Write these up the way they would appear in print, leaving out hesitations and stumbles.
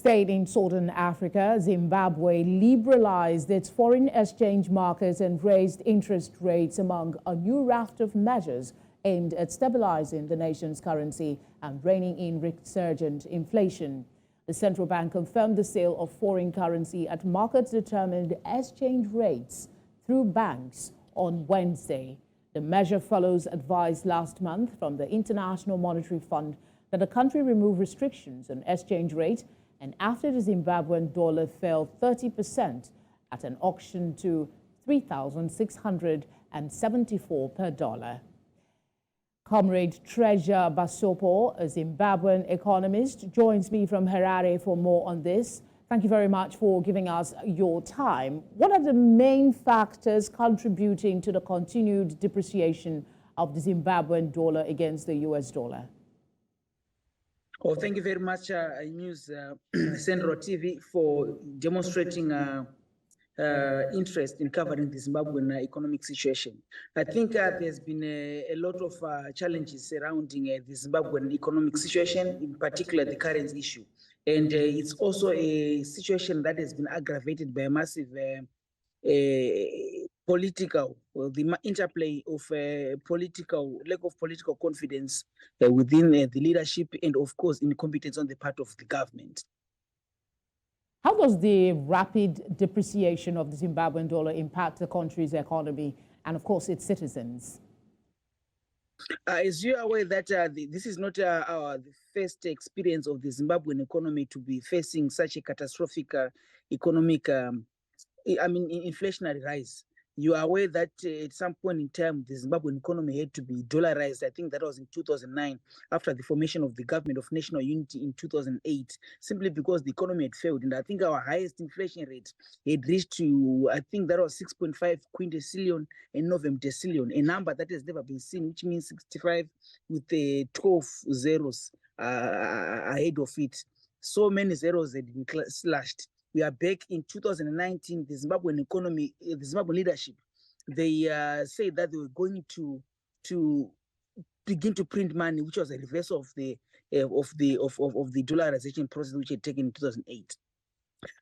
Staying in Southern Africa, Zimbabwe liberalized its foreign exchange markets and raised interest rates among a new raft of measures aimed at stabilizing the nation's currency and reining in resurgent inflation. The central bank confirmed the sale of foreign currency at market-determined exchange rates through banks on Wednesday. The measure follows advice last month from the International Monetary Fund that the country remove restrictions on exchange rate, and after the Zimbabwean dollar fell 30% at an auction to 3,674 per dollar. Comrade Treasure Basopo, a Zimbabwean economist, joins me from Harare for more on this. Thank you very much for giving us your time. What are the main factors contributing to the continued depreciation of the Zimbabwean dollar against the US dollar? Oh, thank you very much, News Central TV, for demonstrating interest in covering the Zimbabwean economic situation. I think there's been a lot of challenges surrounding the Zimbabwean economic situation, in particular the currency issue. And it's also a situation that has been aggravated by a massive the interplay of lack of political confidence within the leadership, and of course incompetence on the part of the government. How does the rapid depreciation of the Zimbabwean dollar impact the country's economy and, of course, its citizens? As you are aware that this is not the first experience of the Zimbabwean economy to be facing such a catastrophic economic, inflationary rise. You are aware that at some point in time, the Zimbabwean economy had to be dollarized. I think that was in 2009, after the formation of the government of national unity in 2008, simply because the economy had failed. And I think our highest inflation rate had reached to, I think that was 6.5 quintillion and November decillion, a number that has never been seen, which means 65 with 12 zeros ahead of it. So many zeros had been slashed. We are back in 2019. The Zimbabwean economy, the Zimbabwean leadership, they said that they were going to begin to print money, which was a reverse of the dollarization process which had taken in 2008.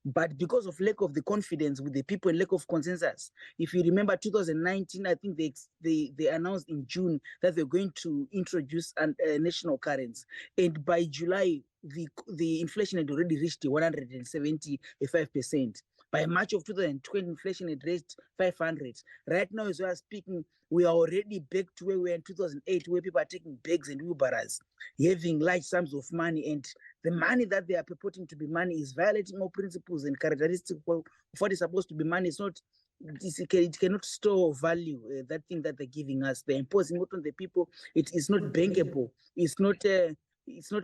But because of lack of the confidence with the people and lack of consensus, if you remember 2019, I think they announced in June that they're going to introduce a national currency, and by July the inflation had already reached 175%. By March of 2020, inflation had reached 500. Right now, as we are speaking, we are already back to where we were in 2008, where people are taking bags and wheelbarrows, having large sums of money, and the money that they are purporting to be money is violating all principles and characteristics of what is supposed to be money. It's not. It cannot store value. That thing that they're giving us, they're imposing it on the people. It is not bankable. It's not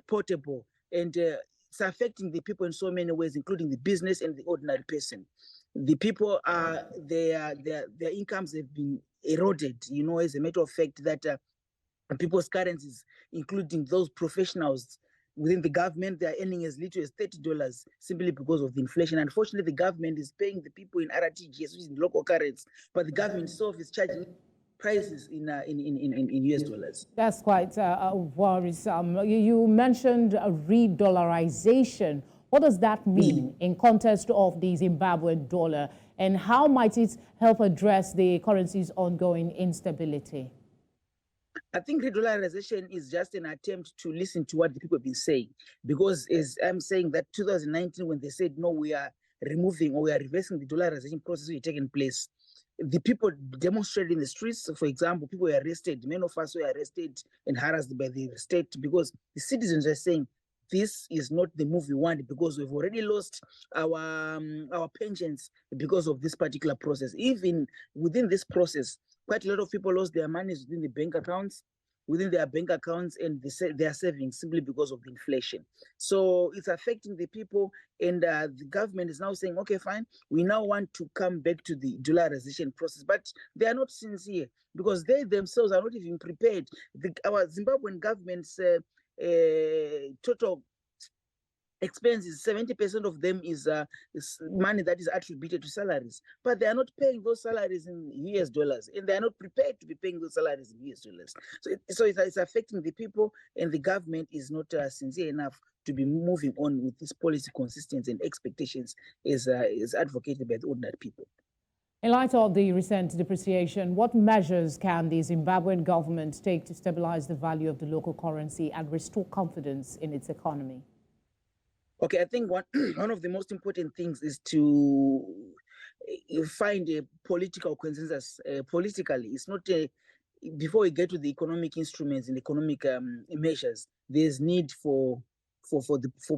portable. And it's affecting the people in so many ways, including the business and the ordinary person. The people their incomes have been eroded, as a matter of fact, that people's currencies, including those professionals within the government, they are earning as little as $30 simply because of the inflation. Unfortunately, the government is paying the people in RTGS, which is in local currency, but the government itself is charging prices in US dollars. That's quite worrisome. You mentioned re-dollarization. What does that mean in context of the Zimbabwean dollar, and how might it help address the currency's ongoing instability? I think re-dollarization is just an attempt to listen to what the people have been saying, because as I'm saying that 2019, when they said, no, we are removing or we are reversing the dollarization process which had taken place, the people demonstrated in the streets. For example, people were arrested. Many of us were arrested and harassed by the state because the citizens are saying, this is not the move we want, because we've already lost our pensions because of this particular process. Even within this process, quite a lot of people lost their money within their bank accounts, and their savings simply because of the inflation. So it's affecting the people, and the government is now saying, okay, fine, we now want to come back to the dollarization process, but they are not sincere because they themselves are not even prepared. Our Zimbabwean government's total expenses, 70% of them is money that is attributed to salaries, but they are not paying those salaries in US dollars, and they are not prepared to be paying those salaries in US dollars. So it's affecting the people, and the government is not sincere enough to be moving on with this policy consistency and expectations is advocated by the ordinary people. In light of the recent depreciation, what measures can the Zimbabwean government take to stabilize the value of the local currency and restore confidence in its economy? Okay, I think one of the most important things is to find a political consensus. Politically, it's not before we get to the economic instruments and economic measures. There's need for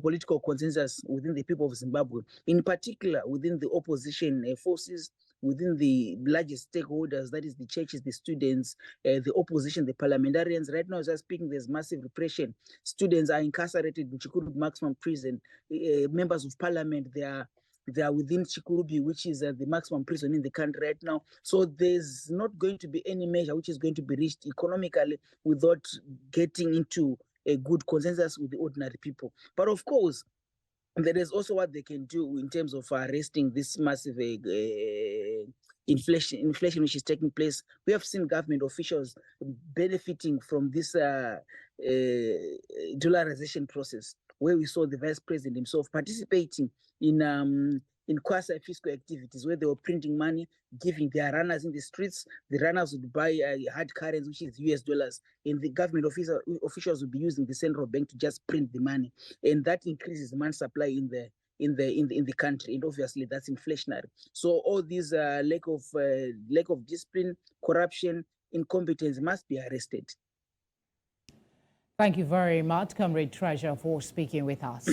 political consensus within the people of Zimbabwe, in particular within the opposition forces, within the largest stakeholders, that is the churches, the students, the opposition, the parliamentarians. Right now, as I'm speaking, there's massive repression. Students are incarcerated in Chikurubi maximum prison. Members of parliament, they are within Chikurubi, which is the maximum prison in the country right now. So there's not going to be any measure which is going to be reached economically without getting into a good consensus with the ordinary people. But of course, there is also what they can do in terms of arresting this massive inflation which is taking place. We have seen government officials benefiting from this dollarization process, where we saw the vice president himself participating in quasi-fiscal activities where they were printing money, giving their runners in the streets. The runners would buy hard currency, which is US dollars, and the government officials would be using the central bank to just print the money, and that increases demand supply in the country, and obviously that's inflationary. So all these lack of discipline, corruption, incompetence must be arrested. Thank you very much, Comrade Treasure, for speaking with us.